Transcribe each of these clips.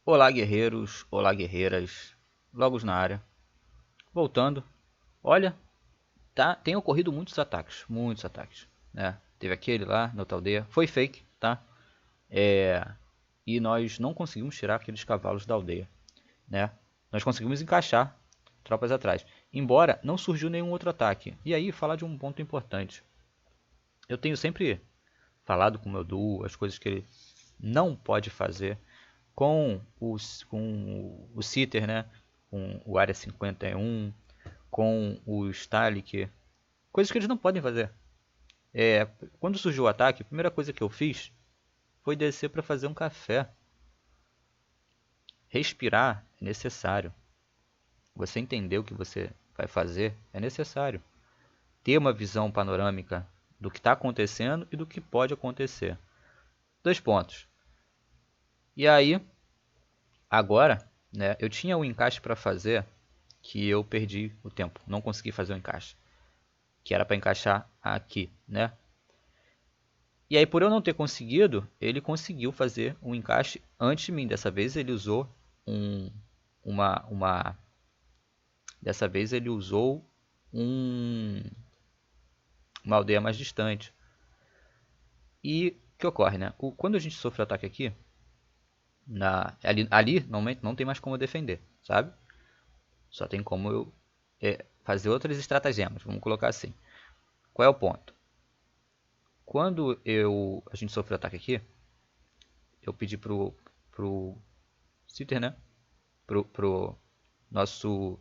Olá, guerreiros, olá, guerreiras, logos na área. Voltando, olha, tem ocorrido muitos ataques, né? Teve aquele lá na outra aldeia, foi fake, tá? E nós não conseguimos tirar aqueles cavalos da aldeia, né? Nós conseguimos encaixar tropas atrás, embora não surgiu nenhum outro ataque. E aí, falar de um ponto importante. Eu tenho sempre falado com o meu duo as coisas que ele não pode fazer com o Sitter, né? Com o Área 51, com o Stalik, coisas que eles não podem fazer. Quando surgiu o ataque, a primeira coisa que eu fiz foi descer para fazer um café. Respirar é necessário. Você entender o que você vai fazer é necessário. Ter uma visão panorâmica do que está acontecendo e do que pode acontecer. 2 pontos. E aí, agora, né, eu tinha um encaixe para fazer que eu perdi o tempo, não consegui fazer o encaixe, que era para encaixar aqui, né? E aí, por eu não ter conseguido, ele conseguiu fazer um encaixe antes de mim. Dessa vez ele usou dessa vez ele usou um, uma aldeia mais distante. E o que ocorre, né? Quando a gente sofre o ataque aqui, ali normalmente não tem mais como eu defender, sabe? Só tem como eu fazer outras estratagemas, vamos colocar assim. Qual é o ponto? Quando a gente sofreu o ataque aqui, eu pedi pro Sitter, né? Pro nosso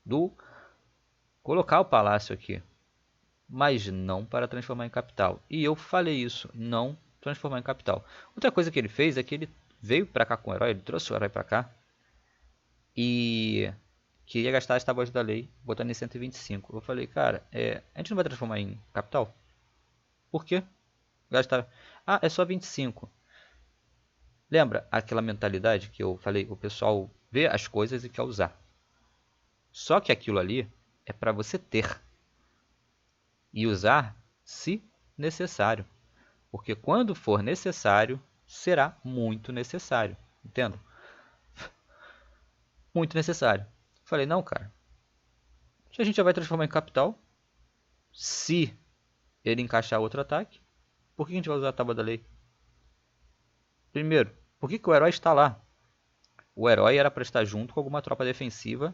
duo colocar o palácio aqui, mas não para transformar em capital. E eu falei isso, não transformar em capital. Outra coisa que ele fez é que ele veio para cá com o herói, ele trouxe o herói para cá e queria gastar as tábuas da lei, botando em 125. Eu falei, cara, a gente não vai transformar em capital? Por quê? Gastar. Ah, é só 25. Lembra aquela mentalidade que eu falei? O pessoal vê as coisas e quer usar. Só que aquilo ali é para você ter e usar se necessário. Porque quando for necessário, será muito necessário. Entendo? Muito necessário. Falei, não, cara. Se a gente já vai transformar em capital, se ele encaixar outro ataque, por que a gente vai usar a tábua da lei? Primeiro, por que o herói está lá? O herói era para estar junto com alguma tropa defensiva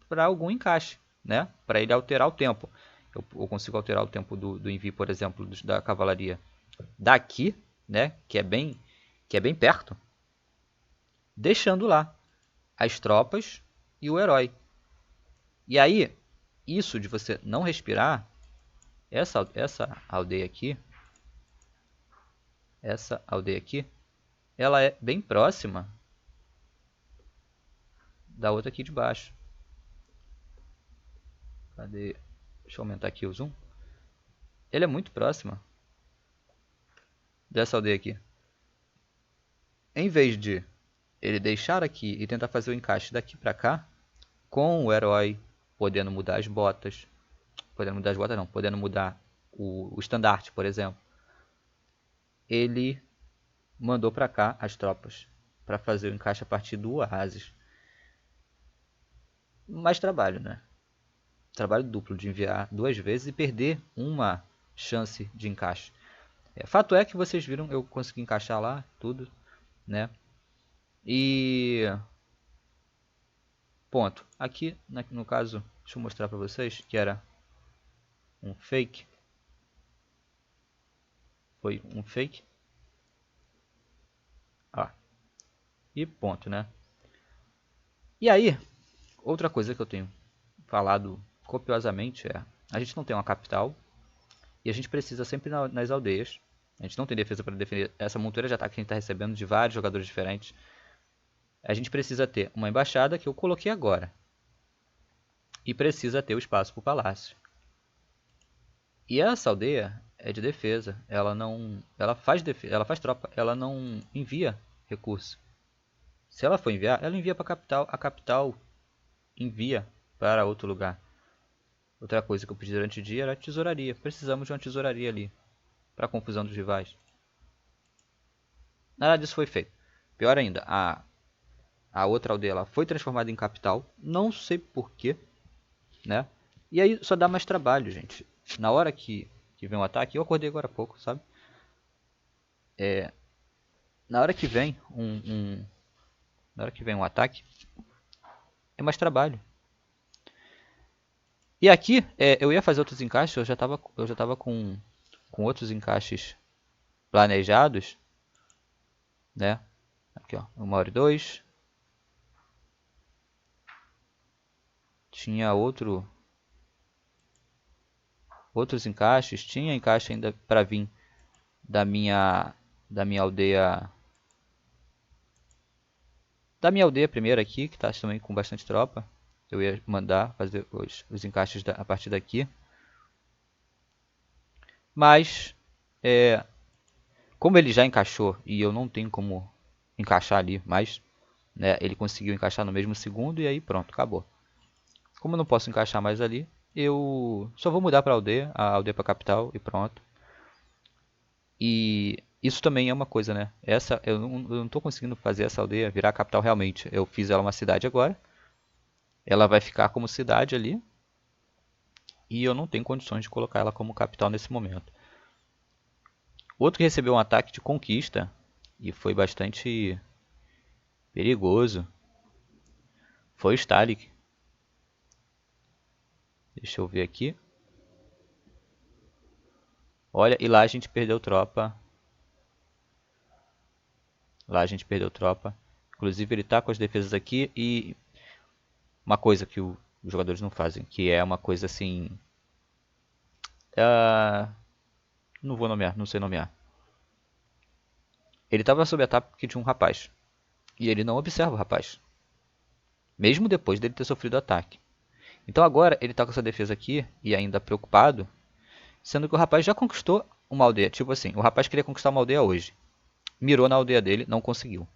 para algum encaixe, né? Para ele alterar o tempo. Eu consigo alterar o tempo do envio, por exemplo, da cavalaria daqui, né? Que é bem perto, deixando lá as tropas e o herói. E aí, isso de você não respirar, essa aldeia aqui, ela é bem próxima da outra aqui de baixo. Cadê? Deixa eu aumentar aqui o zoom. Ele é muito próxima dessa aldeia aqui. Em vez de ele deixar aqui e tentar fazer o encaixe daqui para cá, com o herói podendo mudar as botas, podendo mudar o estandarte, por exemplo, ele mandou para cá as tropas para fazer o encaixe a partir do oásis. Mais trabalho, né? Trabalho duplo de enviar 2 vezes e perder uma chance de encaixe. Fato é que vocês viram, eu consegui encaixar lá tudo, né? E ponto. Aqui, no caso, deixa eu mostrar para vocês que era um fake. Foi um fake. Ah, e ponto, né? E aí, outra coisa que eu tenho falado copiosamente é: a gente não tem uma capital e a gente precisa sempre nas aldeias. A gente não tem defesa para defender essa montoeira de ataque que a gente está recebendo de vários jogadores diferentes. A gente precisa ter uma embaixada que eu coloquei agora. E precisa ter o espaço para o palácio. E essa aldeia é de defesa. Ela faz tropa. Ela não envia recurso. Se ela for enviar, ela envia para a capital. A capital envia para outro lugar. Outra coisa que eu pedi durante o dia era a tesouraria. Precisamos de uma tesouraria ali. Para a confusão dos rivais. Nada disso foi feito. Pior ainda, a outra aldeia lá foi transformada em capital. Não sei porquê, né? E aí só dá mais trabalho, gente. Na hora que vem um ataque, eu acordei agora há pouco, sabe? Na hora que vem na hora que vem um ataque, é mais trabalho. E aqui, eu ia fazer outros encaixes, eu já tava com outros encaixes planejados, né? Aqui, ó, 1h02. Tinha outros encaixes, tinha encaixe ainda para vir da minha aldeia, primeira aqui, que está também com bastante tropa. Eu ia mandar fazer os encaixes a partir daqui. Mas, como ele já encaixou e eu não tenho como encaixar ali mais, né, ele conseguiu encaixar no mesmo segundo e aí pronto, acabou. Como eu não posso encaixar mais ali, eu só vou mudar para a aldeia para a capital e pronto. E isso também é uma coisa, né? Eu não estou conseguindo fazer essa aldeia virar a capital realmente. Eu fiz ela uma cidade agora. Ela vai ficar como cidade ali. E eu não tenho condições de colocar ela como capital nesse momento. Outro que recebeu um ataque de conquista e foi bastante perigoso foi o Stalik. Deixa eu ver aqui. Olha, e lá a gente perdeu tropa. Lá a gente perdeu tropa. Inclusive ele tá com as defesas aqui e uma coisa que os jogadores não fazem, que é uma coisa assim. Não vou nomear, não sei nomear. Ele estava sob ataque de um rapaz. E ele não observa o rapaz. Mesmo depois dele ter sofrido ataque. Então agora ele está com essa defesa aqui e ainda preocupado, sendo que o rapaz já conquistou uma aldeia. Tipo assim, o rapaz queria conquistar uma aldeia hoje. Mirou na aldeia dele, não conseguiu.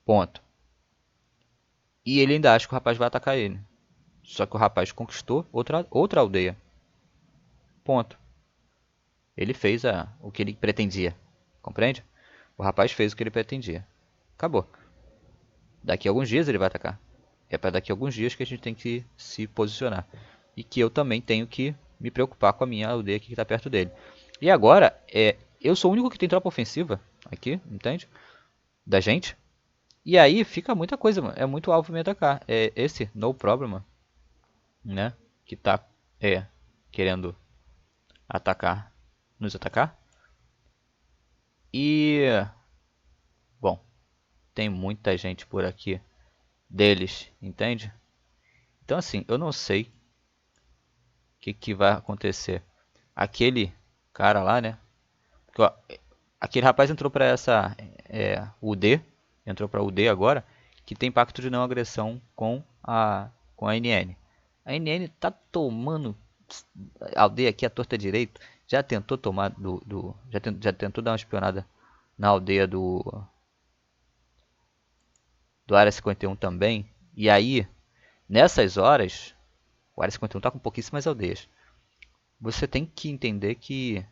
Ponto. E ele ainda acha que o rapaz vai atacar ele. Só que o rapaz conquistou outra aldeia. Ponto. Ele fez o que ele pretendia. Compreende? O rapaz fez o que ele pretendia. Acabou. Daqui a alguns dias ele vai atacar. É para daqui a alguns dias que a gente tem que se posicionar. E que eu também tenho que me preocupar com a minha aldeia aqui que está perto dele. E agora, eu sou o único que tem tropa ofensiva aqui, entende? Da gente. E aí fica muita coisa, mano. É muito alvo me atacar. É esse No Problem, né? Que tá querendo nos atacar. E, bom, tem muita gente por aqui deles, entende? Então assim, eu não sei o que vai acontecer. Aquele cara lá, né? Porque, ó, aquele rapaz entrou para essa UD, entrou para UD agora, que tem pacto de não agressão com a NN. A NN tá tomando a aldeia aqui à torta direito. Já tentou tomar já tentou dar uma espionada na aldeia do Área 51 também. E aí, nessas horas, o Área 51 tá com pouquíssimas aldeias. Você tem que entender que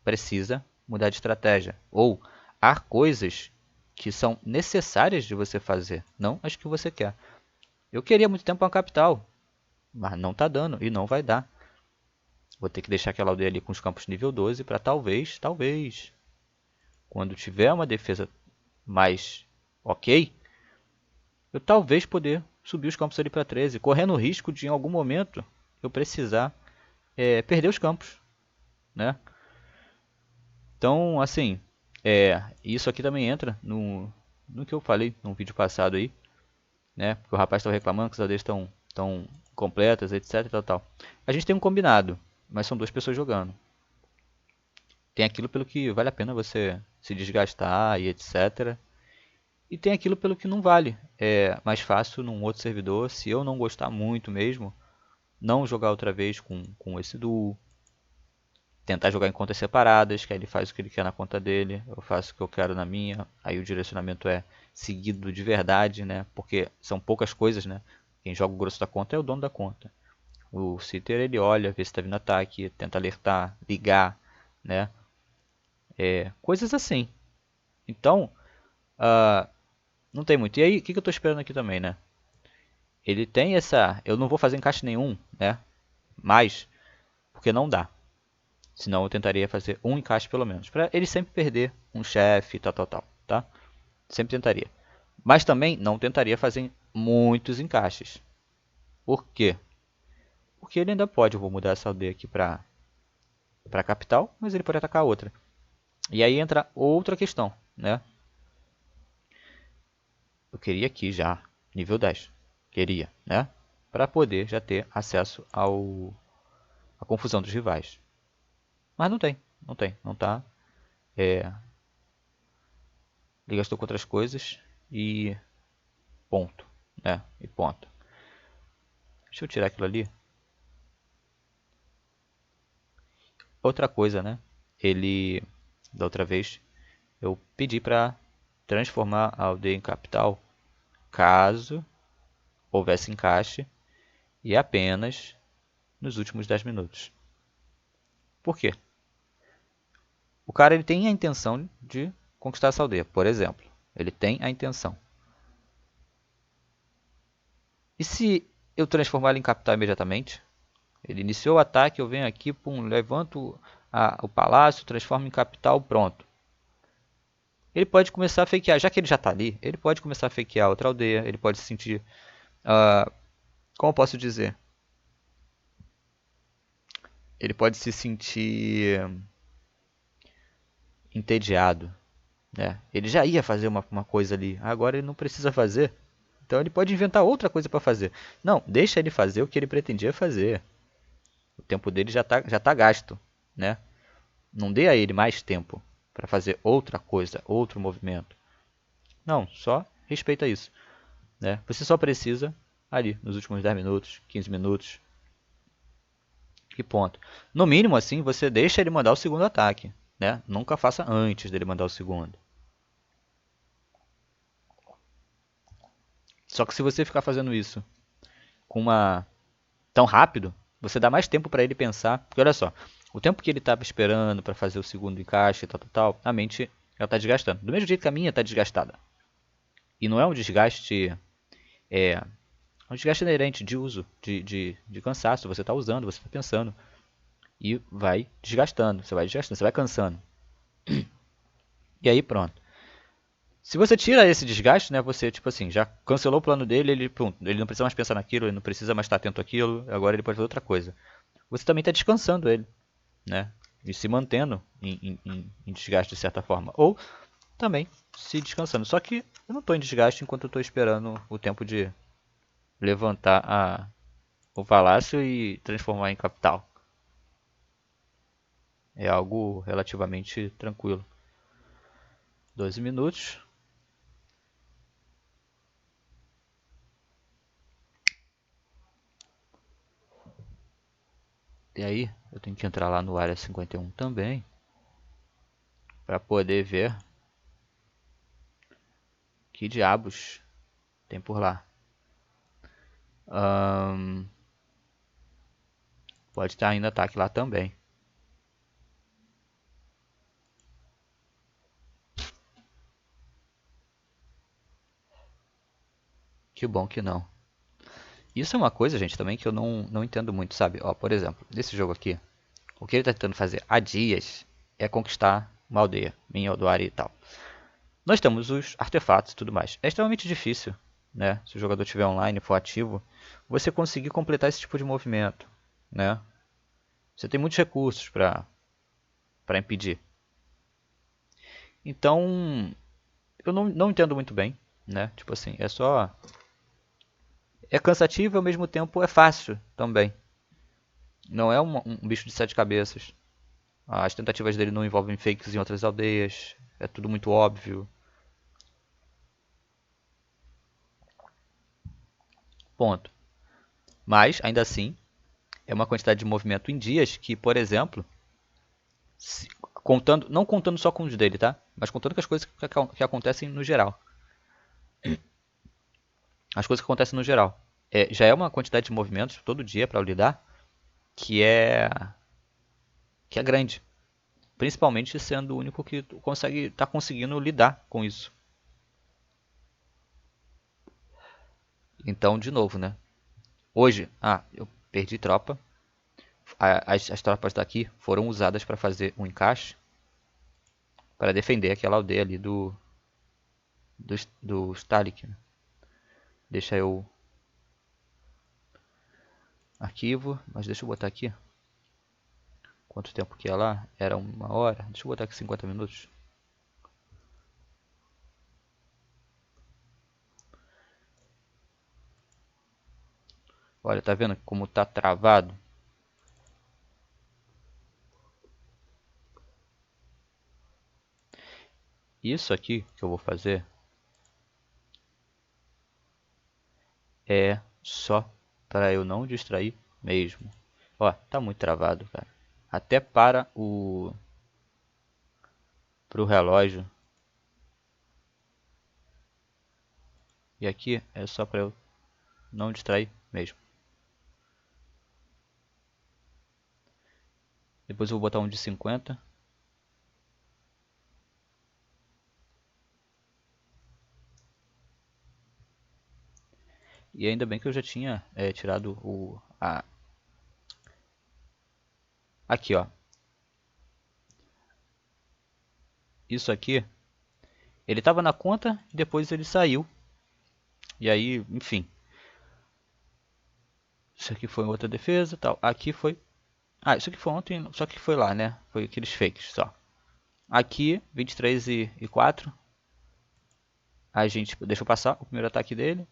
precisa mudar de estratégia. Ou há coisas que são necessárias de você fazer, não as que você quer. Eu queria muito tempo uma capital, mas não está dando e não vai dar. Vou ter que deixar aquela aldeia ali com os campos nível 12 para talvez, quando tiver uma defesa mais ok, eu talvez poder subir os campos ali para 13, correndo o risco de em algum momento eu precisar perder os campos, né? Então, assim, isso aqui também entra no que eu falei num vídeo passado aí, né? Porque o rapaz estava reclamando que as aldeias estão tão completas, etc, tal. A gente tem um combinado, mas são duas pessoas jogando. Tem aquilo pelo que vale a pena você se desgastar e etc. E tem aquilo pelo que não vale. É mais fácil num outro servidor, se eu não gostar muito mesmo, não jogar outra vez com esse duo. Tentar jogar em contas separadas, que aí ele faz o que ele quer na conta dele, eu faço o que eu quero na minha, aí o direcionamento é seguido de verdade, né? Porque são poucas coisas, né? Quem joga o grosso da conta é o dono da conta. O sitter ele olha, vê se está vindo ataque, tenta alertar, ligar, né? Coisas assim. Então, Não tem muito. E aí, o que eu estou esperando aqui também, né? Ele tem essa... Eu não vou fazer encaixe nenhum, né? Mas, porque não dá. Senão eu tentaria fazer um encaixe pelo menos. Para ele sempre perder um chefe, tal, tá? Sempre tentaria. Mas também não tentaria fazer muitos encaixes. Por quê? Porque ele ainda pode, eu vou mudar essa aldeia aqui para capital, mas ele pode atacar outra. E aí entra outra questão, né? Eu queria aqui já, nível 10. Queria, né? Para poder já ter acesso à confusão dos rivais. Mas não tá. Ele gastou com outras coisas e ponto, né? E ponto. Deixa eu tirar aquilo ali. Outra coisa, né? Ele, da outra vez, eu pedi para transformar a aldeia em capital caso houvesse encaixe e apenas nos últimos 10 minutos. Por quê? O cara ele tem a intenção de conquistar essa aldeia, por exemplo. Ele tem a intenção. E se eu transformar ele em capital imediatamente? Ele iniciou o ataque, eu venho aqui, pum, levanto o palácio, transformo em capital, pronto. Ele pode começar a fakear, já que ele já está ali, ele pode começar a fakear outra aldeia, ele pode se sentir, como eu posso dizer? Ele pode se sentir entediado, né? Ele já ia fazer uma coisa ali, agora ele não precisa fazer. Então ele pode inventar outra coisa para fazer. Não, deixa ele fazer o que ele pretendia fazer. O tempo dele já tá gasto, né? Não dê a ele mais tempo para fazer outra coisa, outro movimento. Não, só respeita isso, né? Você só precisa ali nos últimos 10 minutos, 15 minutos. Que ponto. No mínimo assim, você deixa ele mandar o segundo ataque, né? Nunca faça antes dele mandar o segundo. Só que se você ficar fazendo isso com uma tão rápido, você dá mais tempo para ele pensar. Porque olha só, o tempo que ele estava esperando para fazer o segundo encaixe, tal, a mente ela está desgastando. Do mesmo jeito que a minha está desgastada. E não é um desgaste, é um desgaste inerente de uso, de cansaço. Você está usando, você está pensando. E vai desgastando, você vai cansando. E aí pronto. Se você tira esse desgaste, né, você tipo assim, já cancelou o plano dele, ele não precisa mais pensar naquilo, ele não precisa mais estar atento àquilo, agora ele pode fazer outra coisa. Você também está descansando ele, né? E se mantendo em desgaste de certa forma. Ou também se descansando. Só que eu não estou em desgaste enquanto eu estou esperando o tempo de levantar o palácio e transformar em capital. É algo relativamente tranquilo. 12 minutos. E aí eu tenho que entrar lá no área 51 também. Para poder ver que diabos tem por lá. Pode estar ainda ataque lá também. Que bom que não. Isso é uma coisa, gente, também que eu não entendo muito, sabe? Ó, por exemplo, nesse jogo aqui, o que ele está tentando fazer há dias é conquistar uma aldeia, minha Aldoari e tal. Nós temos os artefatos e tudo mais. É extremamente difícil, né? Se o jogador estiver online e for ativo, você conseguir completar esse tipo de movimento, né? Você tem muitos recursos para impedir. Então, eu não entendo muito bem, né? Tipo assim, é só... É cansativo e ao mesmo tempo é fácil também. Não é um bicho de 7 cabeças. As tentativas dele não envolvem fakes em outras aldeias. É tudo muito óbvio. Ponto. Mas, ainda assim, é uma quantidade de movimento em dias que, por exemplo, contando, não contando só com os dele, tá? Mas contando com as coisas que acontecem no geral. As coisas que acontecem no geral. Já é uma quantidade de movimentos todo dia para lidar que é grande. Principalmente sendo o único que consegue tá conseguindo lidar com isso. Então, de novo, né? Hoje, eu perdi tropa. As tropas daqui foram usadas para fazer um encaixe para defender aquela aldeia ali do Stalik, né? Deixa eu arquivo, mas deixa eu botar aqui quanto tempo que é lá. Era 1 hora. Deixa eu botar aqui 50 minutos. Olha, tá vendo como tá travado? Isso aqui que eu vou fazer é só para eu não distrair mesmo. Ó, tá muito travado, cara. Até para pro relógio. E aqui é só para eu não distrair mesmo. Depois eu vou botar um de 50. E ainda bem que eu já tinha tirado aqui, ó. Isso aqui, ele estava na conta e depois ele saiu. E aí, enfim. Isso aqui foi outra defesa, tal. Aqui foi. Isso aqui foi ontem, só que foi lá, né? Foi aqueles fakes só. Aqui, 23 e 4. A gente deixou passar o primeiro ataque dele.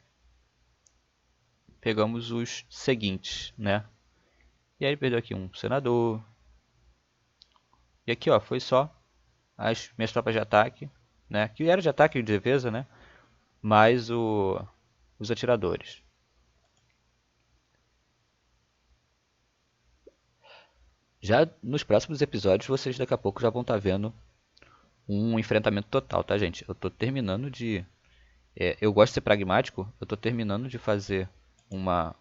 Pegamos os seguintes, né? E aí ele perdeu aqui um senador. E aqui, ó, foi só as minhas tropas de ataque, né? Que era de ataque e de defesa, né? Mais os atiradores. Já nos próximos episódios, vocês daqui a pouco já vão estar vendo um enfrentamento total, tá, gente? Eu tô terminando de... eu gosto de ser pragmático, eu tô terminando de fazer uma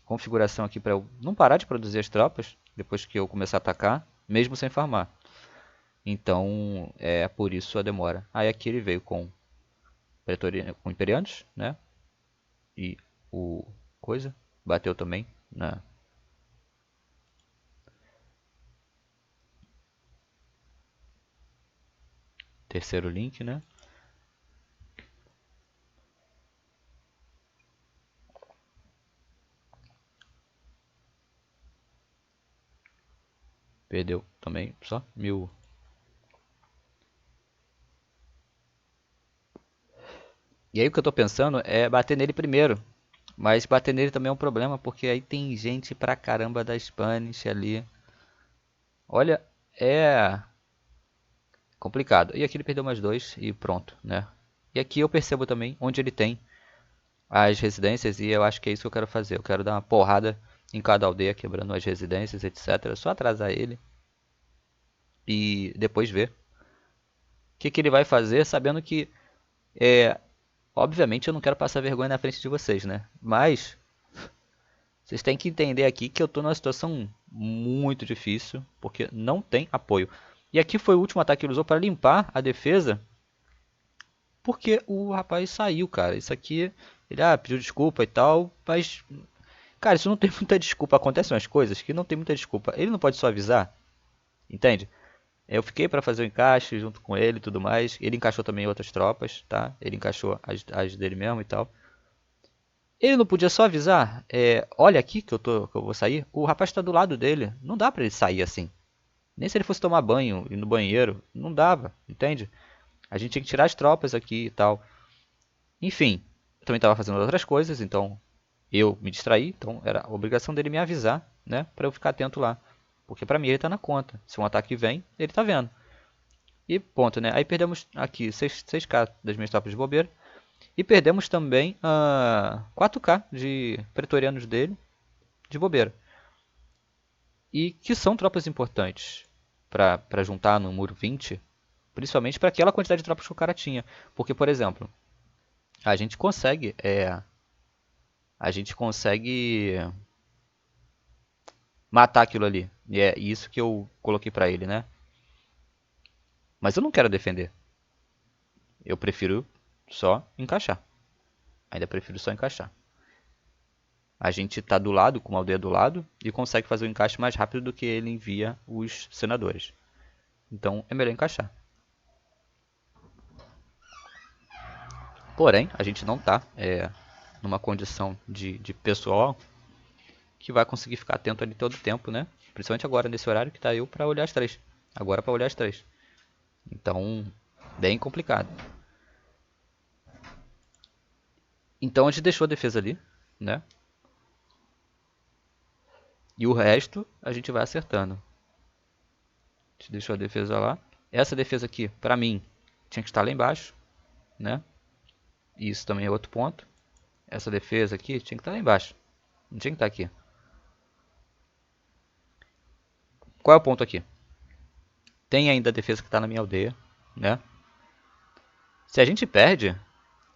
configuração aqui para eu não parar de produzir as tropas depois que eu começar a atacar, mesmo sem farmar. Então, é por isso a demora. Aí aqui ele veio com imperianos, né? E o coisa bateu também na terceiro link, né? Perdeu também só 1000. E aí o que eu tô pensando é bater nele primeiro. Mas bater nele também é um problema, porque aí tem gente pra caramba da Spanish ali. Olha, é complicado. E aqui ele perdeu mais dois e pronto, né? E aqui eu percebo também onde ele tem as residências e eu acho que é isso que eu quero fazer. Eu quero dar uma porrada em cada aldeia, quebrando as residências, etc. Só atrasar ele e depois ver o que ele vai fazer, sabendo que, obviamente, eu não quero passar vergonha na frente de vocês, né? Mas vocês têm que entender aqui que eu estou numa situação muito difícil, porque não tem apoio. E aqui foi o último ataque que ele usou para limpar a defesa, porque o rapaz saiu, cara. Isso aqui, ele pediu desculpa e tal, mas, cara, isso não tem muita desculpa. Acontecem umas coisas que não tem muita desculpa. Ele não pode só avisar, entende? Eu fiquei para fazer o encaixe junto com ele e tudo mais. Ele encaixou também outras tropas, tá? Ele encaixou as dele mesmo e tal. Ele não podia só avisar, olha aqui que eu vou sair. O rapaz está do lado dele. Não dá para ele sair assim. Nem se ele fosse tomar banho e no banheiro, não dava, entende? A gente tinha que tirar as tropas aqui e tal. Enfim, eu também estava fazendo outras coisas, então eu me distraí. Então era a obrigação dele me avisar, né? Para eu ficar atento lá. Porque para mim ele está na conta. Se um ataque vem, ele está vendo. E ponto, né? Aí perdemos aqui 6k das minhas tropas de bobeira. E perdemos também 4k de pretorianos dele de bobeira. E que são tropas importantes para juntar no muro 20, principalmente para aquela quantidade de tropas que o cara tinha. Porque, por exemplo, a gente consegue a gente consegue matar aquilo ali. E é isso que eu coloquei para ele, né? Mas eu não quero defender. Eu prefiro só encaixar. Ainda prefiro só encaixar. A gente está do lado, com uma aldeia do lado, e consegue fazer o encaixe mais rápido do que ele envia os senadores. Então é melhor encaixar. Porém, a gente não está numa condição de pessoal que vai conseguir ficar atento ali todo o tempo, né? Principalmente agora, nesse horário que tá eu para olhar as 3. Agora para olhar as 3. Então, bem complicado. Então a gente deixou a defesa ali, né? E o resto a gente vai acertando. A gente deixou a defesa lá. Essa defesa aqui, pra mim, tinha que estar lá embaixo, né? E isso também é outro ponto. Essa defesa aqui tinha que estar lá embaixo. Não tinha que estar aqui. Qual é o ponto aqui? Tem ainda a defesa que está na minha aldeia, né? Se a gente perde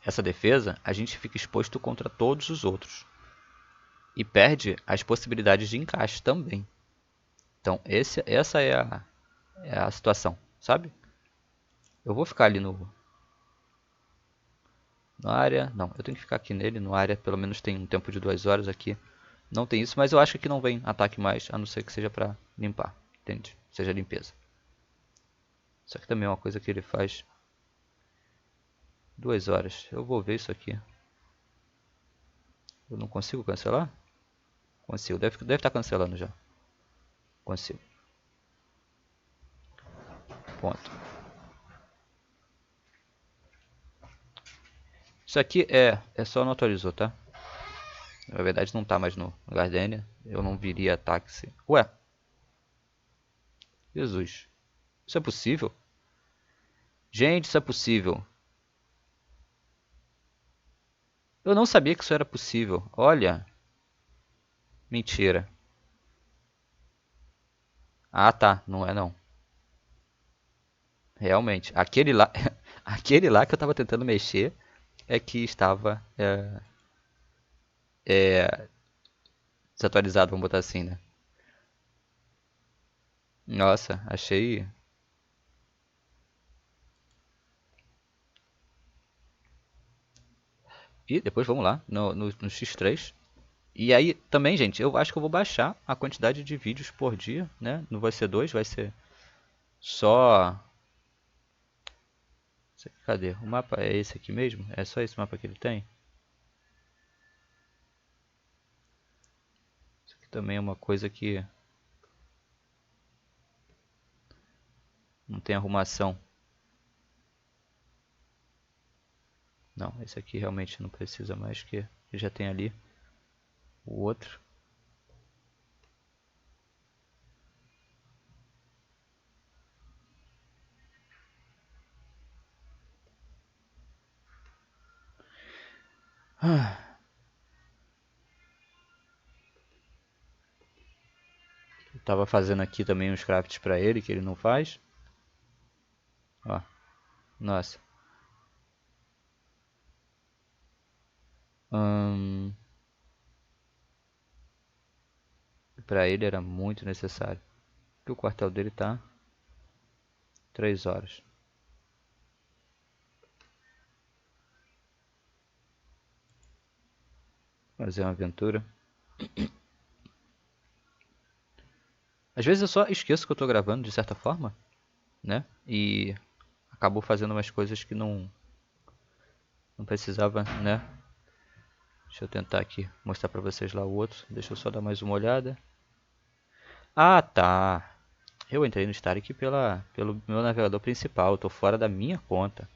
essa defesa, a gente fica exposto contra todos os outros. E perde as possibilidades de encaixe também. Então, essa é a situação, sabe? Eu vou ficar ali no área. Não, eu tenho que ficar aqui nele, no área. Pelo menos tem um tempo de 2 horas aqui. Não tem isso, mas eu acho que não vem ataque mais, a não ser que seja pra limpar. Entende? Seja limpeza. Isso aqui também é uma coisa que ele faz. 2 horas. Eu vou ver isso aqui. Eu não consigo cancelar? Consigo. Deve estar cancelando já. Consigo. Ponto. Isso aqui só não atualizou, tá? Na verdade não tá mais no Gardenia. Eu não viria ataque se... Ué. Jesus. Isso é possível? Gente, isso é possível. Eu não sabia que isso era possível. Olha. Mentira. Ah, tá. Não é não. Realmente. Aquele lá... aquele lá que eu tava tentando mexer é que estava desatualizado, vamos botar assim, né? Nossa, achei... E depois vamos lá, no X3. E aí, também, gente, eu acho que eu vou baixar a quantidade de vídeos por dia, né? Não vai ser 2, vai ser só... Cadê? O mapa é esse aqui mesmo? É só esse mapa que ele tem? Isso aqui também é uma coisa que não tem arrumação. Não, esse aqui realmente não precisa mais, que já tem ali o outro. Eu tava fazendo aqui também uns crafts pra ele, que ele não faz. Ó, nossa. Pra ele era muito necessário. Porque o quartel dele tá 3 horas. Fazer uma aventura. Às vezes eu só esqueço que eu tô gravando, de certa forma, né? E acabou fazendo umas coisas que não precisava, né? Deixa eu tentar aqui mostrar pra vocês lá o outro. Deixa eu só dar mais uma olhada. Ah, tá. Eu entrei no Static pelo meu navegador principal. Eu tô fora da minha conta.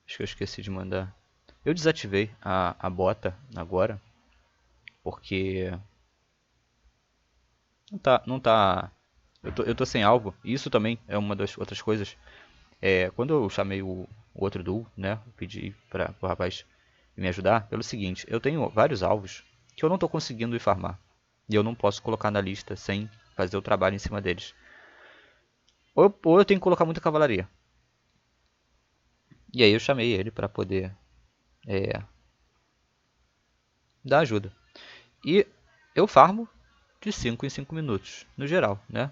Acho que eu esqueci de mandar. Eu desativei a bota agora. Porque não tá. Eu tô sem alvo. E isso também é uma das outras coisas. Quando eu chamei o outro duo, né? Eu pedi para o rapaz me ajudar pelo seguinte: eu tenho vários alvos que eu não estou conseguindo ir farmar. E eu não posso colocar na lista sem fazer o trabalho em cima deles. Ou eu tenho que colocar muita cavalaria. E aí eu chamei ele para poder dá ajuda. E eu farmo de 5 em 5 minutos, no geral, né?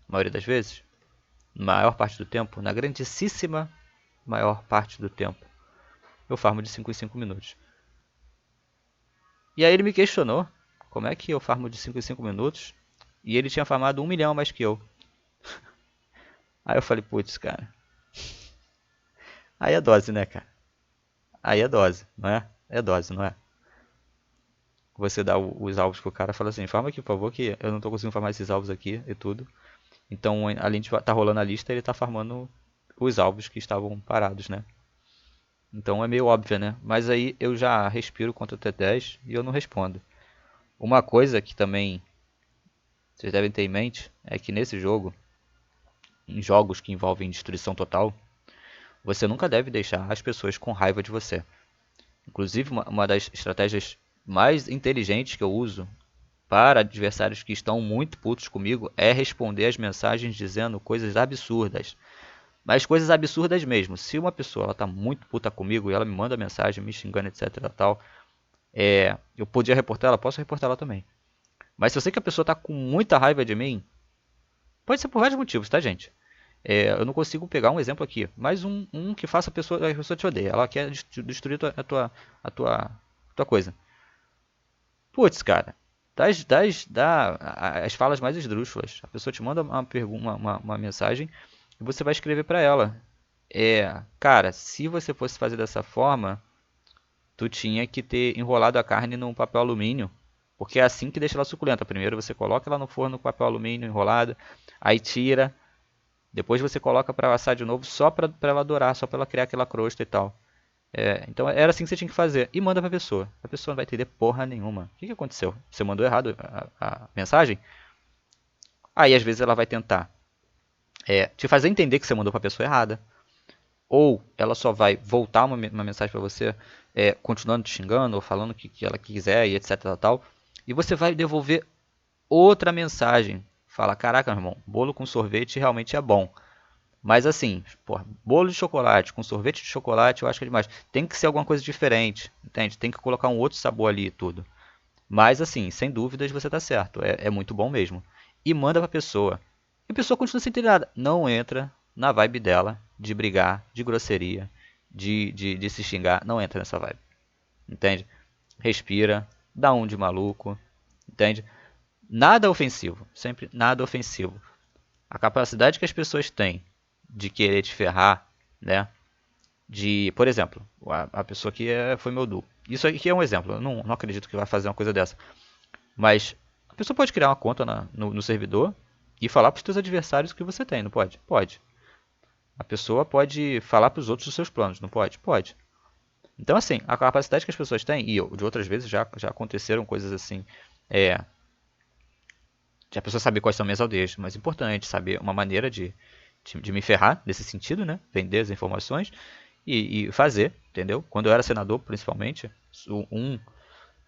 A maioria das vezes, maior parte do tempo, na grandíssima maior parte do tempo, eu farmo de 5 em 5 minutos. E aí ele me questionou como é que eu farmo de 5 em 5 minutos e ele tinha farmado 1 milhão mais que eu. Aí eu falei, putz, cara. Aí é dose, né, cara? Aí é dose, não é? É dose, não é? Você dá os alvos pro cara e fala assim, farma aqui, por favor, que eu não tô conseguindo farmar esses alvos aqui e tudo. Então, além de tá rolando a lista, ele tá farmando os alvos que estavam parados, né? Então é meio óbvio, né? Mas aí eu já respiro contra o T10 e eu não respondo. Uma coisa que também vocês devem ter em mente é que nesse jogo, em jogos que envolvem destruição total, você nunca deve deixar as pessoas com raiva de você. Inclusive, uma das estratégias mais inteligentes que eu uso para adversários que estão muito putos comigo é responder as mensagens dizendo coisas absurdas. Mas coisas absurdas mesmo. Se uma pessoa está muito puta comigo e ela me manda mensagem me xingando, etc. Tal, eu podia reportar ela, posso reportar ela também. Mas se eu sei que a pessoa está com muita raiva de mim, pode ser por vários motivos, tá, gente? Eu não consigo pegar um exemplo aqui, mas um que faça a pessoa te odeia. Ela quer destruir a tua coisa. Putz, cara, dá as falas mais esdrúxulas. A pessoa te manda uma mensagem e você vai escrever pra ela. Cara, se você fosse fazer dessa forma, tu tinha que ter enrolado a carne num papel alumínio, porque é assim que deixa ela suculenta. Primeiro você coloca ela no forno com papel alumínio enrolado, aí tira, depois você coloca pra assar de novo só pra ela dourar, só pra ela criar aquela crosta e tal. Então era assim que você tinha que fazer. E manda pra pessoa. A pessoa não vai entender porra nenhuma. O que aconteceu? Você mandou errado a mensagem? Aí às vezes ela vai tentar te fazer entender que você mandou pra pessoa errada. Ou ela só vai voltar uma mensagem pra você continuando te xingando ou falando o que ela quiser e etc. Tal. E você vai devolver outra mensagem. Fala, caraca, meu irmão, bolo com sorvete realmente é bom. Mas assim, porra, bolo de chocolate com sorvete de chocolate eu acho que é demais. Tem que ser alguma coisa diferente, entende? Tem que colocar um outro sabor ali e tudo. Mas assim, sem dúvidas você tá certo. É muito bom mesmo. E manda pra pessoa. E a pessoa continua sem ter nada. Não entra na vibe dela de brigar, de grosseria, de se xingar. Não entra nessa vibe. Entende? Respira, dá um de maluco. Entende? Nada ofensivo. Sempre nada ofensivo. A capacidade que as pessoas têm de querer te ferrar, né? Por exemplo, a pessoa que foi meu duo. Isso aqui é um exemplo. Eu não acredito que vai fazer uma coisa dessa. Mas a pessoa pode criar uma conta no servidor e falar para os seus adversários o que você tem, não pode? Pode. A pessoa pode falar para os outros os seus planos, não pode? Pode. Então, assim, a capacidade que as pessoas têm, e de outras vezes já aconteceram coisas assim, de a pessoa saber quais são minhas aldeias, mas importante saber uma maneira de me ferrar nesse sentido, né? Vender as informações e fazer, entendeu? Quando eu era senador, principalmente, um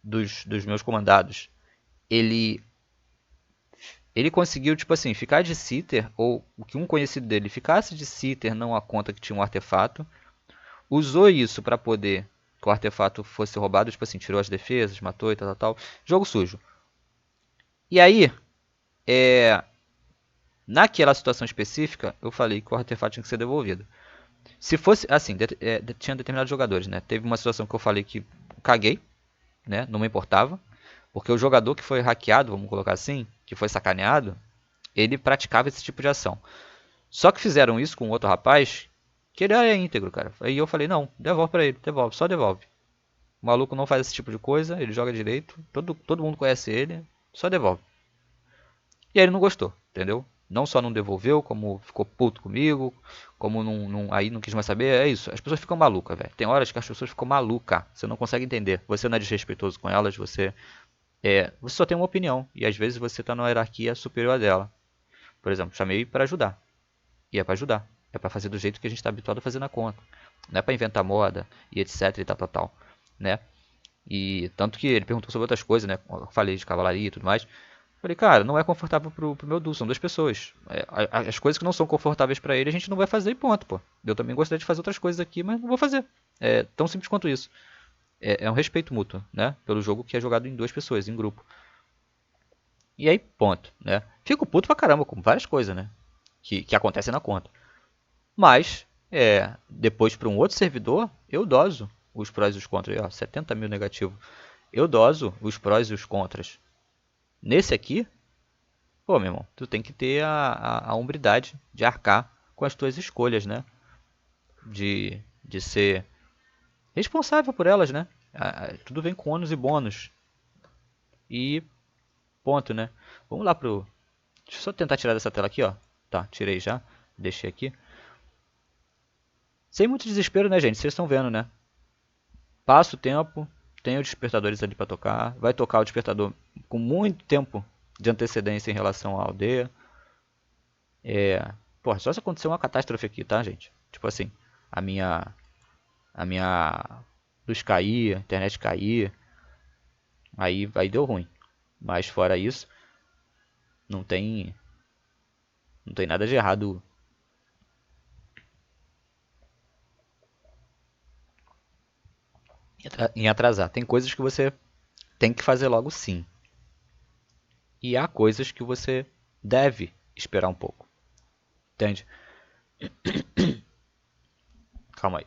dos meus comandados, ele conseguiu, tipo assim, ficar de sitter, ou que um conhecido dele ficasse de sitter numa conta que tinha um artefato, usou isso para poder que o artefato fosse roubado, tipo assim, tirou as defesas, matou e tal. Jogo sujo. E aí, naquela situação específica, eu falei que o artefato tinha que ser devolvido. Se fosse, assim, tinha determinados jogadores, né? Teve uma situação que eu falei que caguei, né? Não me importava. Porque o jogador que foi hackeado, vamos colocar assim, que foi sacaneado, ele praticava esse tipo de ação. Só que fizeram isso com outro rapaz, que ele é íntegro, cara. Aí eu falei, não, devolve pra ele, devolve, só devolve. O maluco não faz esse tipo de coisa, ele joga direito, todo mundo conhece ele, só devolve. E aí ele não gostou, entendeu? Não só não devolveu, como ficou puto comigo, como aí não quis mais saber. É isso, as pessoas ficam malucas, velho. Tem horas que as pessoas ficam malucas, você não consegue entender. Você não é desrespeitoso com elas, você só tem uma opinião, e às vezes você está numa hierarquia superior a dela. Por exemplo, chamei para ajudar, e é para ajudar. É para fazer do jeito que a gente está habituado a fazer na conta. Não é para inventar moda e etc e tal, né? E tanto que ele perguntou sobre outras coisas, né? Eu falei de cavalaria e tudo mais. Falei, cara, não é confortável pro meu duo, são duas pessoas. As coisas que não são confortáveis pra ele, a gente não vai fazer e ponto, pô. Eu também gostaria de fazer outras coisas aqui, mas não vou fazer. É tão simples quanto isso. É um respeito mútuo, né? Pelo jogo que é jogado em duas pessoas, em grupo. E aí, ponto, né? Fico puto pra caramba com várias coisas, né? Que acontecem na conta. Mas, depois para um outro servidor, eu doso os prós e os contras. Ó, 70 mil negativo. Eu doso os prós e os contras. Nesse aqui, pô, meu irmão, tu tem que ter a hombridade de arcar com as tuas escolhas, né? De ser responsável por elas, né? Tudo vem com ônus e bônus. E ponto, né? Vamos lá pro... Deixa eu só tentar tirar dessa tela aqui, ó. Tá, tirei já. Deixei aqui. Sem muito desespero, né, gente? Vocês estão vendo, né? Passa o tempo, tem os despertadores ali para tocar. Vai tocar o despertador com muito tempo de antecedência em relação à aldeia. Porra, só se acontecer uma catástrofe aqui, tá, gente? Tipo assim, a minha a minha luz cair, a internet cair, aí deu ruim. Mas fora isso, não tem não tem nada de errado em atrasar. Tem coisas que você tem que fazer logo sim. E há coisas que você deve esperar um pouco. Entende? Calma aí.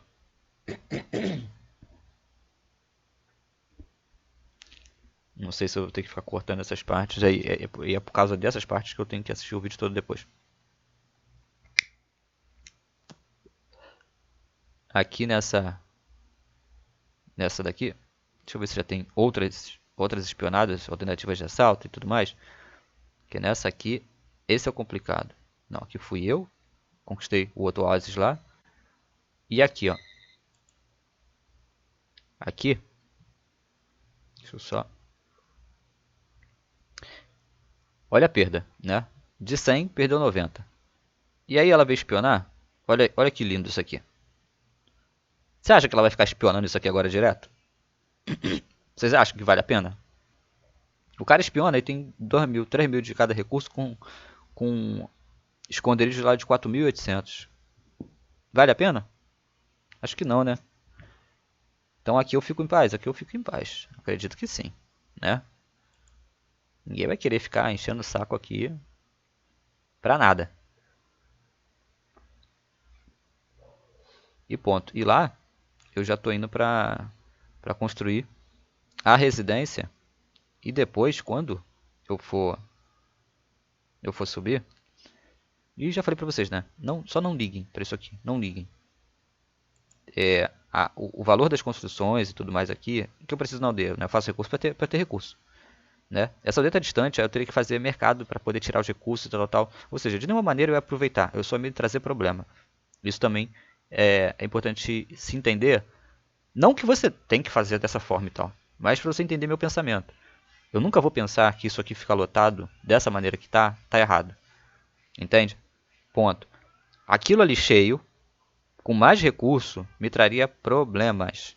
Não sei se eu vou ter que ficar cortando essas partes. É por causa dessas partes que eu tenho que assistir o vídeo todo depois. Aqui nessa daqui, deixa eu ver se já tem outras espionadas, alternativas de assalto e tudo mais. Que nessa aqui, esse é o complicado. Não, aqui fui eu, conquistei o outro oásis lá. E aqui, ó. Aqui, deixa eu só... Olha a perda, né? De 100, perdeu 90. E aí ela veio espionar. Olha que lindo isso aqui. Você acha que ela vai ficar espionando isso aqui agora direto? Vocês acham que vale a pena? O cara espiona e tem 2 mil, 3 mil de cada recurso com esconderijos lá de 4.800. Vale a pena? Acho que não, né? Então aqui eu fico em paz, aqui eu fico em paz. Acredito que sim, né? Ninguém vai querer ficar enchendo o saco aqui pra nada. E ponto. E lá eu já tô indo pra construir a residência. E depois, quando eu for subir, e já falei pra vocês, né? Não, só não liguem pra isso aqui, não liguem. O valor das construções e tudo mais aqui, que eu preciso na aldeia, né? Eu faço recurso pra ter recurso, né? Essa aldeia está distante, aí eu teria que fazer mercado para poder tirar os recursos e tal. Ou seja, de nenhuma maneira eu ia aproveitar, eu só me trazer problema. Isso também é importante se entender. Não que você tem que fazer dessa forma e tal, mas para você entender meu pensamento. Eu nunca vou pensar que isso aqui ficar lotado dessa maneira que tá errado. Entende? Ponto. Aquilo ali cheio, com mais recurso, me traria problemas.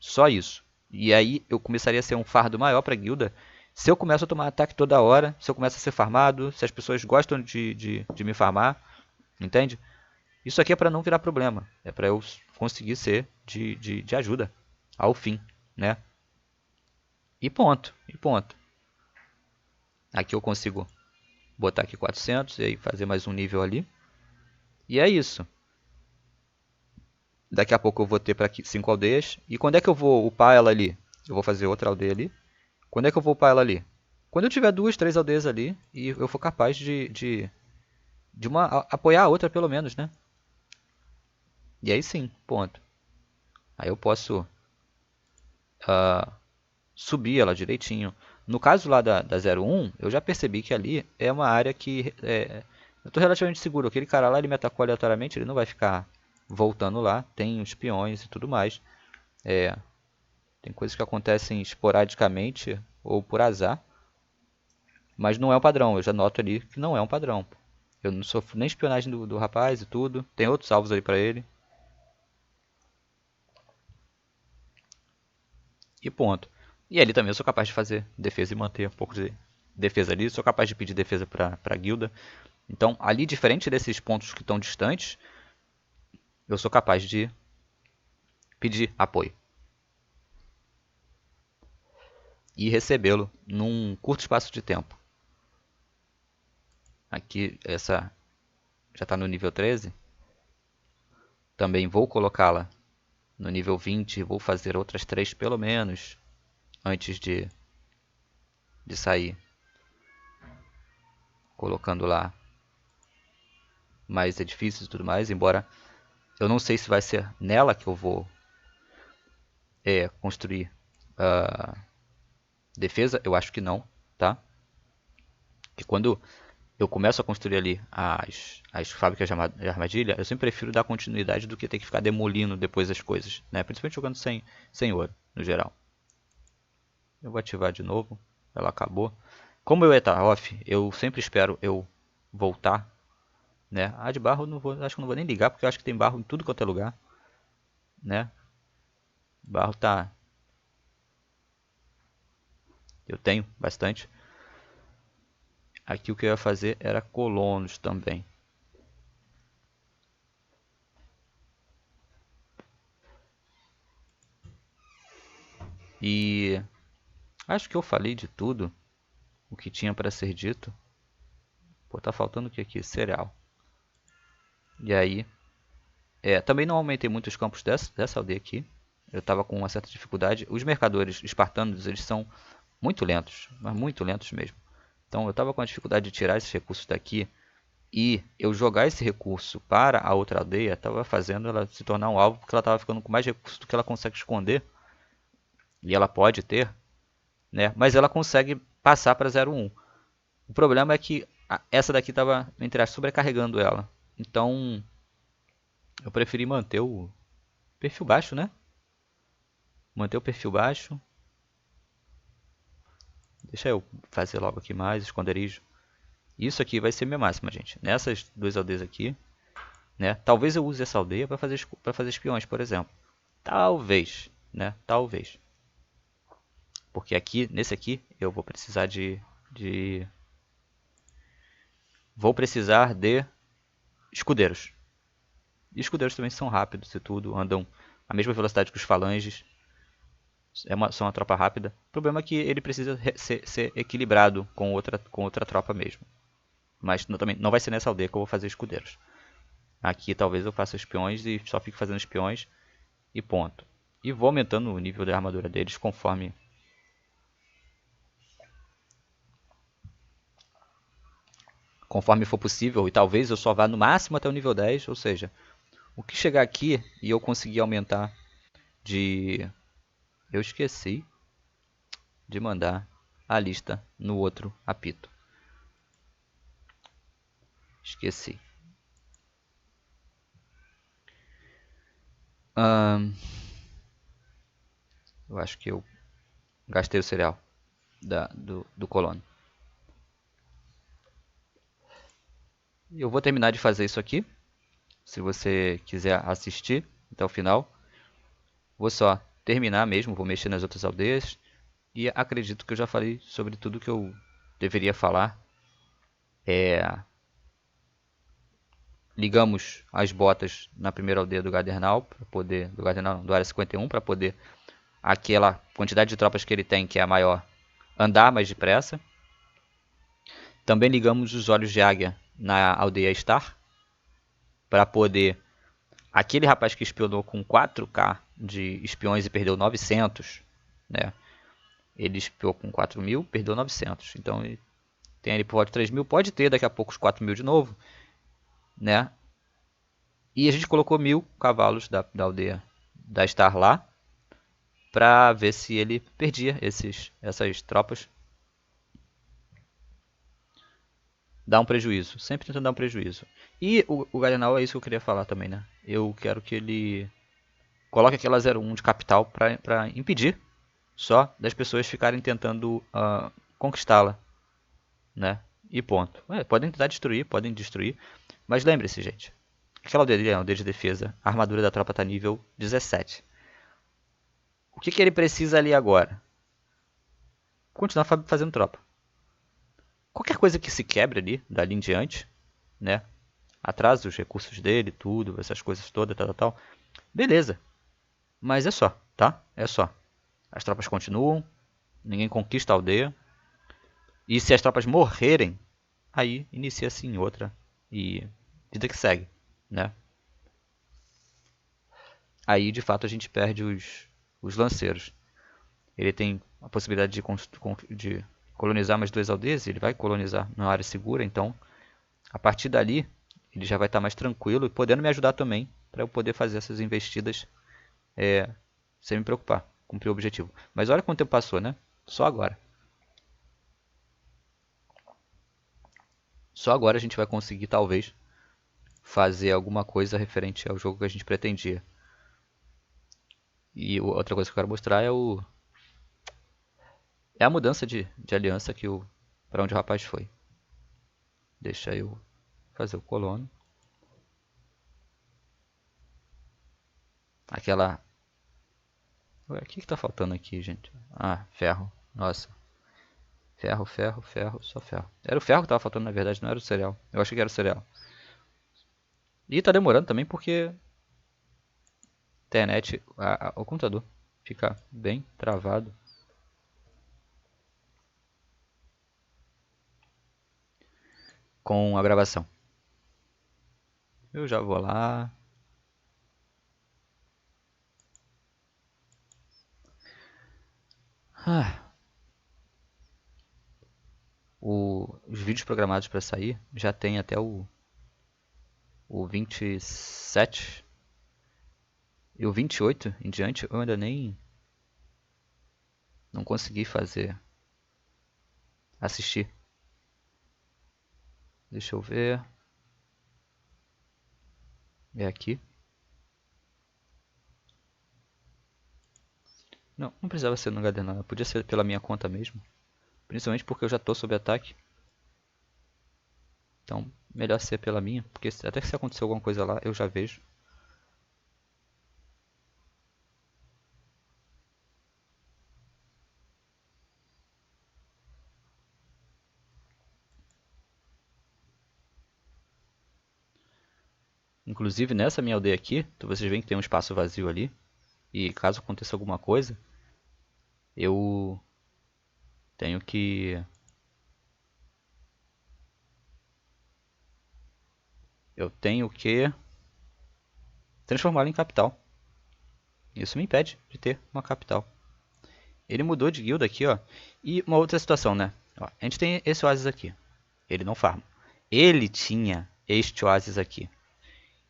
Só isso. E aí eu começaria a ser um fardo maior para a guilda se eu começo a tomar ataque toda hora, se eu começo a ser farmado, se as pessoas gostam de me farmar, entende? Isso aqui é para não virar problema, é para eu conseguir ser de ajuda ao fim, né? E ponto, e ponto. Aqui eu consigo botar aqui 400 e aí fazer mais um nível ali. E é isso. Daqui a pouco eu vou ter para 5 aldeias. E quando é que eu vou upar ela ali? Eu vou fazer outra aldeia ali. Quando é que eu vou upar ela ali? Quando eu tiver 2, 3 aldeias ali e eu for capaz de uma apoiar a outra pelo menos, né? E aí sim, ponto. Aí eu posso subir ela direitinho. No caso lá da 01, eu já percebi que ali é uma área que eu estou relativamente seguro. Aquele cara lá, ele me atacou aleatoriamente, ele não vai ficar voltando lá. Tem os peões e tudo mais. Tem coisas que acontecem esporadicamente ou por azar. Mas não é um padrão, eu já noto ali que não é um padrão. Eu não sofro nem espionagem do rapaz e tudo. Tem outros alvos ali pra ele. E ponto. E ali também eu sou capaz de fazer defesa e manter um pouco de defesa ali, sou capaz de pedir defesa para a guilda. Então, ali, diferente desses pontos que estão distantes, eu sou capaz de pedir apoio e recebê-lo num curto espaço de tempo. Aqui, essa já está no nível 13. Também vou colocá-la no nível 20. Vou fazer outras 3 pelo menos antes de sair. Colocando lá mais edifícios e tudo mais. Embora eu não sei se vai ser nela que eu vou construir defesa. Eu acho que não, tá? E quando eu começo a construir ali as fábricas de armadilha, eu sempre prefiro dar continuidade do que ter que ficar demolindo depois as coisas, né? Principalmente jogando sem ouro, no geral. Eu vou ativar de novo, ela acabou. Como eu estar off, eu sempre espero eu voltar, né? A de barro eu não vou, acho que não vou nem ligar, porque eu acho que tem barro em tudo quanto é lugar, né? Barro tá... Eu tenho bastante. Aqui o que eu ia fazer era colonos também. E acho que eu falei de tudo o que tinha para ser dito. Pô, tá faltando o que aqui? Cereal. E aí, também não aumentei muito os campos dessa aldeia aqui. Eu estava com uma certa dificuldade. Os mercadores espartanos, eles são muito lentos, mas muito lentos mesmo. Então eu estava com a dificuldade de tirar esses recursos daqui. E eu jogar esse recurso para a outra aldeia estava fazendo ela se tornar um alvo, porque ela estava ficando com mais recursos do que ela consegue esconder. E ela pode ter, né? Mas ela consegue passar para 0,1. O problema é que essa daqui estava, entre aspas, sobrecarregando ela. Então eu preferi manter o perfil baixo, né? Manter o perfil baixo. Deixa eu fazer logo aqui mais, esconderijo. Isso aqui vai ser minha máxima, gente. Nessas duas aldeias aqui, né? Talvez eu use essa aldeia para fazer espiões, por exemplo. Talvez, né? Talvez. Porque aqui, nesse aqui, eu vou precisar vou precisar de escudeiros. E escudeiros também são rápidos e tudo, andam a mesma velocidade que os falanges. São uma tropa rápida. O problema é que ele precisa ser equilibrado com outra tropa mesmo. Mas também não vai ser nessa aldeia que eu vou fazer escudeiros. Aqui talvez eu faça espiões e só fique fazendo espiões e ponto. E vou aumentando o nível da armadura deles conforme for possível. E talvez eu só vá no máximo até o nível 10. Ou seja, o que chegar aqui e eu conseguir aumentar de... Eu esqueci de mandar a lista no outro apito. Esqueci. Eu acho que eu gastei o cereal do colono. Eu vou terminar de fazer isso aqui. Se você quiser assistir até o final. Vou só terminar mesmo, vou mexer nas outras aldeias. E acredito que eu já falei sobre tudo que eu deveria falar. Ligamos as botas na primeira aldeia do Gadernal, para poder, do Gadernal, do Área 51, para poder aquela quantidade de tropas que ele tem, que é a maior, andar mais depressa. Também ligamos os olhos de águia na aldeia Star, para poder aquele rapaz que espionou com 4k de espiões e perdeu 900, né? Ele espiou com 4.000, perdeu 900. Então ele tem ali por volta de 3.000, pode ter daqui a pouco os 4.000 de novo, né? E a gente colocou 1.000 cavalos da aldeia da Star lá, para ver se ele perdia essas tropas. Dá um prejuízo, sempre tentando dar um prejuízo. E o Gardenal é isso que eu queria falar também, né? Eu quero que ele coloque aquela 0,1 de capital para impedir só das pessoas ficarem tentando conquistá-la, né? E ponto. Podem tentar destruir, podem destruir, mas lembre-se, gente, aquela aldeia é uma aldeia de defesa, a armadura da tropa está nível 17. O que ele precisa ali agora? Continuar fazendo tropa. Qualquer coisa que se quebre ali, dali em diante, né? Atrasa os recursos dele, tudo, essas coisas todas, tal. Beleza. Mas é só, tá? É só. As tropas continuam, ninguém conquista a aldeia. E se as tropas morrerem, aí inicia-se em outra e vida que segue, né? Aí de fato a gente perde os lanceiros. Ele tem a possibilidade de colonizar mais 2 aldeias, ele vai colonizar numa área segura, então a partir dali ele já vai estar mais tranquilo e podendo me ajudar também para eu poder fazer essas investidas sem me preocupar, cumprir o objetivo. Mas olha quanto tempo passou, né? Só agora. Só agora a gente vai conseguir, talvez, fazer alguma coisa referente ao jogo que a gente pretendia. E outra coisa que eu quero mostrar é a mudança de aliança para onde o rapaz foi. Deixa eu fazer o colono. Aquela... Ué, o que está faltando aqui, gente? Ah, ferro. Nossa. Ferro, ferro, ferro, só ferro. Era o ferro que estava faltando, na verdade, não era o cereal. Eu achei que era o cereal. E tá demorando também porque internet, o computador fica bem travado. Com a gravação. Eu já vou lá. Os vídeos programados para sair já tem até o 27 e o 28 em diante. Eu ainda nem não consegui assistir. Deixa eu ver. É aqui. Não precisava ser no HD não. Podia ser pela minha conta mesmo. Principalmente porque eu já estou sob ataque. Então, melhor ser pela minha. Porque até que se acontecer alguma coisa lá, eu já vejo. Inclusive nessa minha aldeia aqui, vocês veem que tem um espaço vazio ali. E caso aconteça alguma coisa, eu tenho que... transformá-lo em capital. Isso me impede de ter uma capital. Ele mudou de guilda aqui, ó. E uma outra situação, né? Ó, a gente tem esse oásis aqui. Ele não farma. Ele tinha este oásis aqui.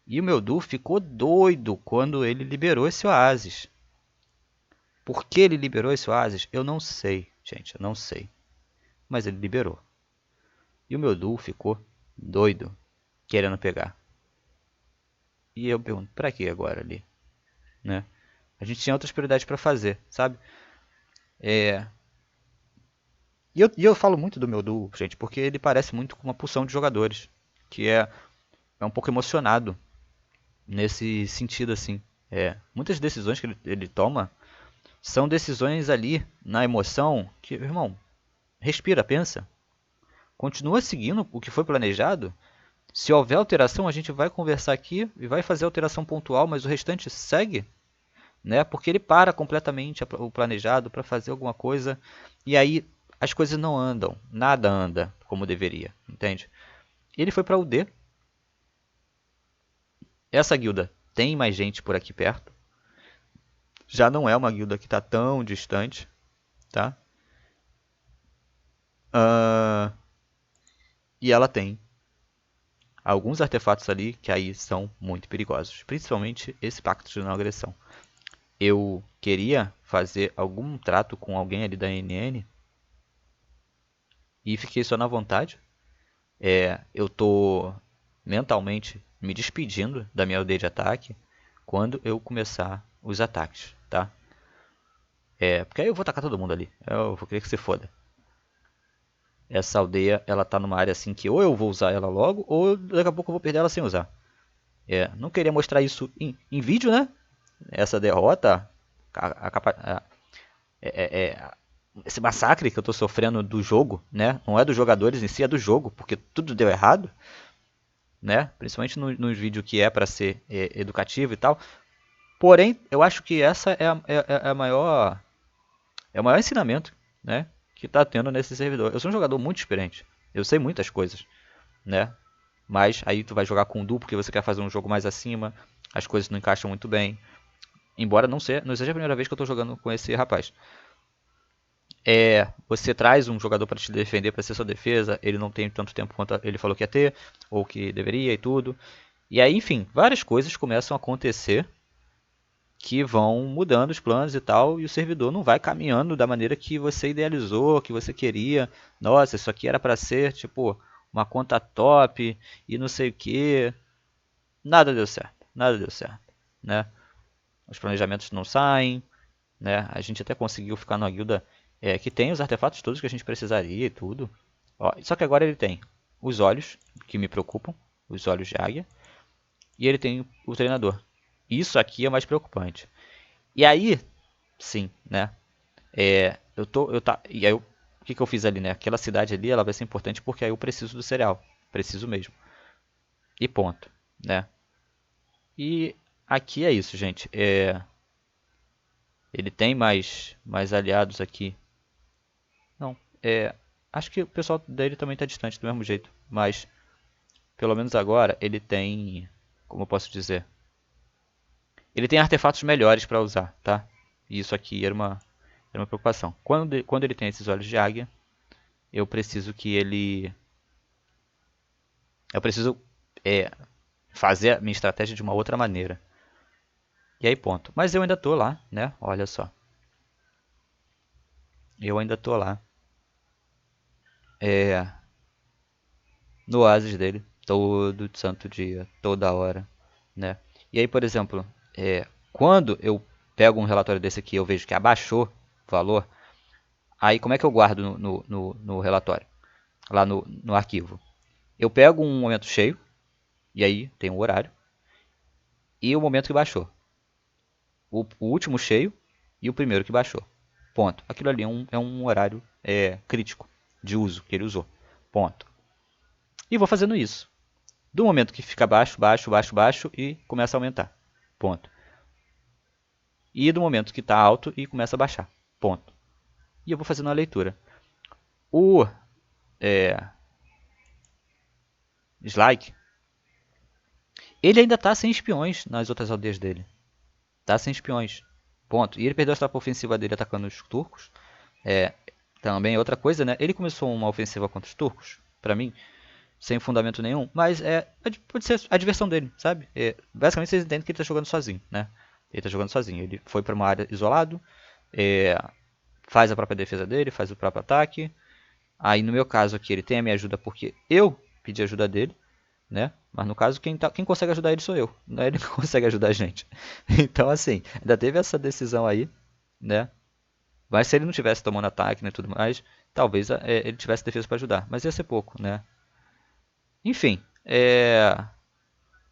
E o meu Du ficou doido quando ele liberou esse oásis. Por que ele liberou esse oásis? Eu não sei, gente. Eu não sei. Mas ele liberou. E o meu Du ficou doido, querendo pegar. E eu pergunto, pra que agora ali? Né? A gente tinha outras prioridades para fazer, sabe? E eu falo muito do meu duo, gente, porque ele parece muito com uma pulsão de jogadores, que é um pouco emocionado nesse sentido, assim. Muitas decisões que ele toma são decisões ali na emoção que, irmão, respira, pensa. Continua seguindo o que foi planejado. Se houver alteração, a gente vai conversar aqui e vai fazer alteração pontual, mas o restante segue, né? Porque ele para completamente o planejado para fazer alguma coisa e aí as coisas não andam, nada anda como deveria, entende? Ele foi para o D. Essa guilda tem mais gente por aqui perto. Já não é uma guilda que está tão distante, tá? E ela tem alguns artefatos ali que aí são muito perigosos, principalmente esse pacto de não agressão. Eu queria fazer algum trato com alguém ali da NN e fiquei só na vontade. Eu tô mentalmente me despedindo da minha aldeia de ataque quando eu começar os ataques, tá? Porque aí eu vou atacar todo mundo ali. Eu vou querer que se foda. Essa aldeia, ela tá numa área assim que ou eu vou usar ela logo, ou daqui a pouco eu vou perder ela sem usar. Não queria mostrar isso em vídeo, né? Essa derrota, a, a, a, esse massacre que eu tô sofrendo do jogo, né? Não é dos jogadores em si, é do jogo, porque tudo deu errado, né? Principalmente nos vídeos que é para ser educativo e tal. Porém, eu acho que essa a maior é o maior ensinamento, né? Que tá tendo nesse servidor. Eu sou um jogador muito experiente. Eu sei muitas coisas, né? Mas aí tu vai jogar com o Du porque você quer fazer um jogo mais acima, as coisas não encaixam muito bem. Embora não seja a primeira vez que eu tô jogando com esse rapaz. Você traz um jogador para te defender, para ser sua defesa, ele não tem tanto tempo quanto ele falou que ia ter, ou que deveria e tudo. E aí, enfim, várias coisas começam a acontecer que vão mudando os planos e tal, e o servidor não vai caminhando da maneira que você idealizou, que você queria. Nossa, isso aqui era para ser, tipo, uma conta top e não sei o que. Nada deu certo, né? Os planejamentos não saem, né? A gente até conseguiu ficar numa guilda que tem os artefatos todos que a gente precisaria e tudo. Ó, só que agora ele tem os olhos, que me preocupam, os olhos de águia, e ele tem o treinador. Isso aqui é o mais preocupante. E aí, sim, né? E aí, o que eu fiz ali, né? Aquela cidade ali, ela vai ser importante porque aí eu preciso do cereal. Preciso mesmo. E ponto, né? E aqui é isso, gente. Ele tem mais aliados aqui. Não, acho que o pessoal dele também está distante do mesmo jeito. Mas, pelo menos agora, ele tem... Como eu posso dizer? Ele tem artefatos melhores para usar, tá? E isso aqui era uma preocupação. Quando ele tem esses olhos de águia, eu preciso que ele... Eu preciso é, fazer a minha estratégia de uma outra maneira. E aí, ponto. Mas eu ainda tô lá, né? Olha só. Eu ainda tô lá. É, no oásis dele. Todo santo dia. Toda hora. Né? E aí, por exemplo, quando eu pego um relatório desse aqui e eu vejo que abaixou o valor, aí como é que eu guardo no relatório? Lá no arquivo. Eu pego um momento cheio, e aí tem um horário, e o momento que baixou. O último cheio e o primeiro que baixou. Ponto. Aquilo ali é um horário crítico de uso que ele usou. Ponto. E vou fazendo isso. Do momento que fica baixo, baixo, baixo, baixo e começa a aumentar. Ponto. E do momento que está alto e começa a baixar. Ponto. E eu vou fazendo a leitura. O Slyke, ele ainda está sem espiões nas outras aldeias dele. Está sem espiões. Ponto. E ele perdeu a tropa ofensiva dele atacando os turcos. Também outra coisa, né? Ele começou uma ofensiva contra os turcos, para mim, sem fundamento nenhum, mas pode ser a diversão dele, sabe? Basicamente vocês entendem que ele tá jogando sozinho, né? Ele tá jogando sozinho. Ele foi para uma área isolado, é, faz a própria defesa dele, faz o próprio ataque. Aí no meu caso aqui ele tem a minha ajuda porque eu pedi ajuda dele, né? Mas no caso quem consegue ajudar ele sou eu, não é ele que consegue ajudar a gente. Então assim, ainda teve essa decisão aí, né? Mas se ele não tivesse tomando ataque e tudo mais, talvez ele tivesse defesa para ajudar. Mas ia ser pouco, né? Enfim,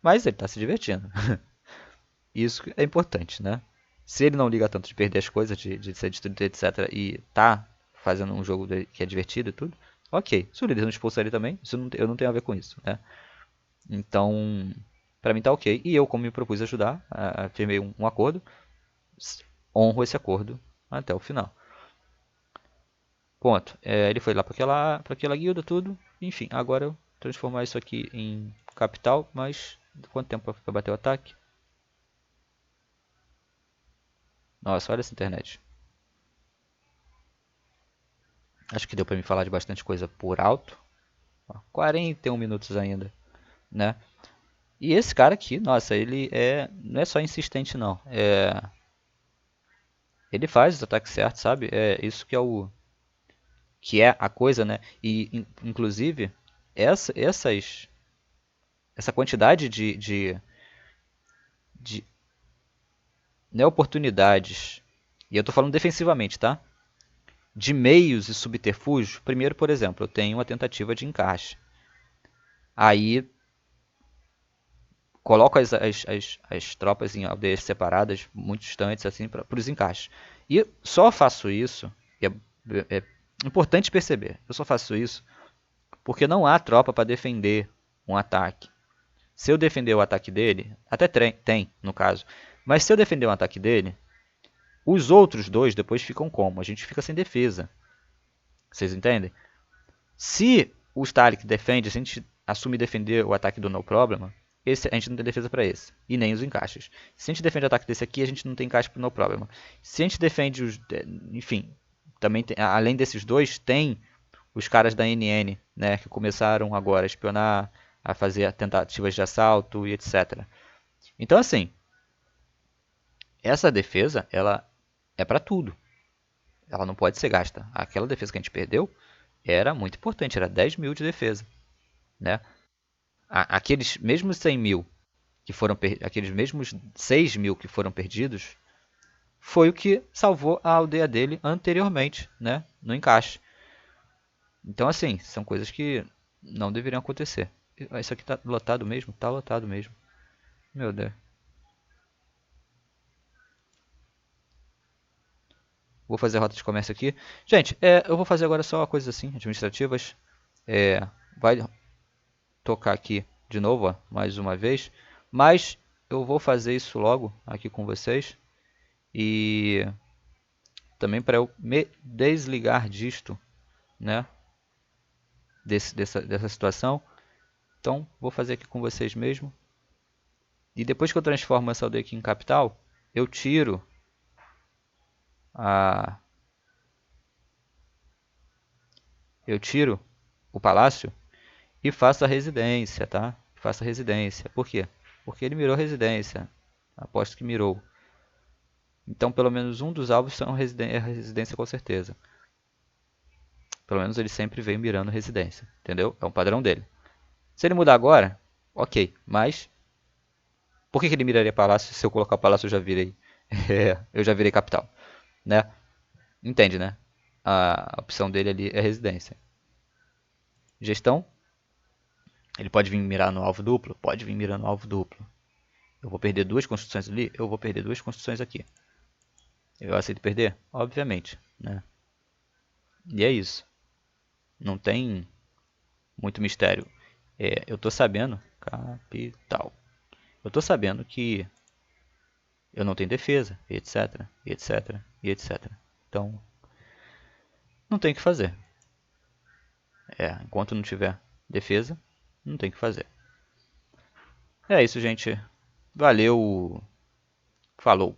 mas ele está se divertindo. Isso é importante, né? Se ele não liga tanto de perder as coisas, de ser destruído, etc. E tá fazendo um jogo que é divertido e tudo, ok. Se o líder não expulsa ele também, eu não tenho a ver com isso, né? Então, pra mim tá ok. E eu, como me propus ajudar, firmei um acordo, honro esse acordo até o final. Ponto. Ele foi lá pra aquela guilda, tudo. Enfim, agora eu transformar isso aqui em capital, mas quanto tempo pra bater o ataque? Nossa, olha essa internet. Acho que deu pra me falar de bastante coisa por alto. 41 minutos ainda, né? E esse cara aqui, nossa, ele não é só insistente não. Ele faz os ataques certos, sabe? É isso que é a coisa, né? E inclusive essa quantidade de né, oportunidades, e eu tô falando defensivamente, tá? De meios e subterfúgios. Primeiro, por exemplo, eu tenho uma tentativa de encaixe. Aí coloco as tropas em aldeias separadas, muito distantes, assim, para os encaixes. E só faço isso, e é É importante perceber. Eu só faço isso porque não há tropa para defender um ataque. Se eu defender o ataque dele, até tem, no caso, mas se eu defender o ataque dele, os outros dois depois ficam como? A gente fica sem defesa. Vocês entendem? Se o Stalik defende, se a gente assume defender o ataque do No Problem, a gente não tem defesa para esse. E nem os encaixes. Se a gente defende o ataque desse aqui, a gente não tem encaixe para o No Problem. Se a gente defende os. Enfim, também tem, além desses dois, tem os caras da NN, né, que começaram agora a espionar, a fazer tentativas de assalto e etc. Então, assim, essa defesa, ela é para tudo. Ela não pode ser gasta. Aquela defesa que a gente perdeu era muito importante, era 10 mil de defesa, né? Aqueles mesmos 100 mil que foram aqueles mesmos 6 mil que foram perdidos, foi o que salvou a aldeia dele anteriormente, né? No encaixe. Então, assim, são coisas que não deveriam acontecer. Isso aqui tá lotado mesmo? Tá lotado mesmo. Meu Deus. Vou fazer a rota de comércio aqui. Gente, eu vou fazer agora só coisas assim, administrativas. Vai tocar aqui de novo, ó, mais uma vez. Mas eu vou fazer isso logo aqui com vocês. E também para eu me desligar disto, né? Dessa situação. Então, vou fazer aqui com vocês mesmo. E depois que eu transformo essa aldeia aqui em capital, eu tiro a... eu tiro o palácio e faço a residência, tá? Faço a residência. Por quê? Porque ele mirou residência. Aposto que mirou. Então, pelo menos um dos alvos é a residência com certeza. Pelo menos ele sempre veio mirando residência, entendeu? É um padrão dele. Se ele mudar agora, ok. Mas, por que ele miraria palácio se eu colocar palácio eu já virei? Eu já virei capital, né? Entende, né? A opção dele ali é residência. Gestão, ele pode vir mirar no alvo duplo? Pode vir mirar no alvo duplo. Eu vou perder duas construções ali? Eu vou perder duas construções aqui. Eu aceito perder? Obviamente, né? E é isso. Não tem muito mistério. Eu tô sabendo, capital. Eu tô sabendo que eu não tenho defesa, etc, etc, etc. Então, não tem o que fazer. Enquanto não tiver defesa, não tem o que fazer. É isso, gente. Valeu. Falou.